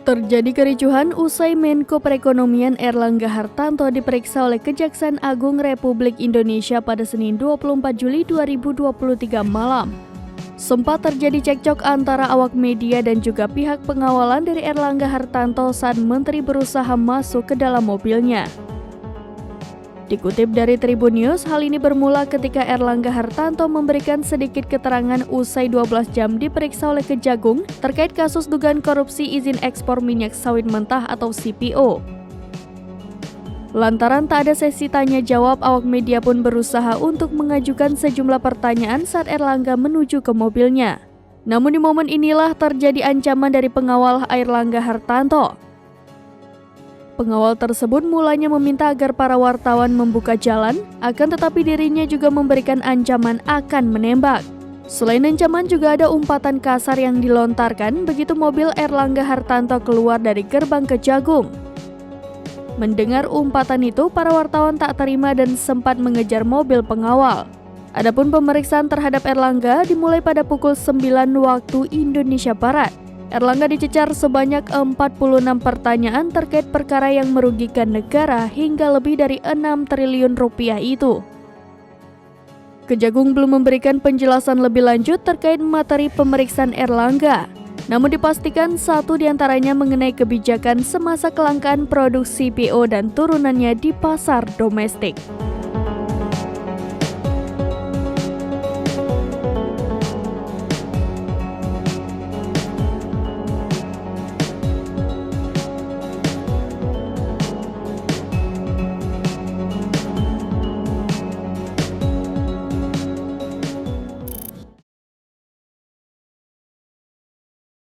Terjadi kericuhan usai Menko Perekonomian Erlangga Hartanto diperiksa oleh Kejaksaan Agung Republik Indonesia pada Senin 24 Juli 2023 malam. Sempat terjadi cekcok antara awak media dan juga pihak pengawalan dari Erlangga Hartanto saat Menteri berusaha masuk ke dalam mobilnya. Dikutip dari Tribun News, hal ini bermula ketika Erlangga Hartanto memberikan sedikit keterangan usai 12 jam diperiksa oleh Kejagung terkait kasus dugaan korupsi izin ekspor minyak sawit mentah atau CPO. Lantaran tak ada sesi tanya jawab, awak media pun berusaha untuk mengajukan sejumlah pertanyaan saat Erlangga menuju ke mobilnya. Namun di momen inilah terjadi ancaman dari pengawal Erlangga Hartanto. Pengawal tersebut mulanya meminta agar para wartawan membuka jalan, akan tetapi dirinya juga memberikan ancaman akan menembak. Selain ancaman juga ada umpatan kasar yang dilontarkan begitu mobil Erlangga Hartanto keluar dari gerbang Kejagung. Mendengar umpatan itu, para wartawan tak terima dan sempat mengejar mobil pengawal. Adapun pemeriksaan terhadap Erlangga dimulai pada pukul 9 waktu Indonesia Barat. Erlangga dicecar sebanyak 46 pertanyaan terkait perkara yang merugikan negara hingga lebih dari 6 triliun rupiah itu. Kejagung belum memberikan penjelasan lebih lanjut terkait materi pemeriksaan Erlangga. Namun dipastikan satu diantaranya mengenai kebijakan semasa kelangkaan produk CPO dan turunannya di pasar domestik.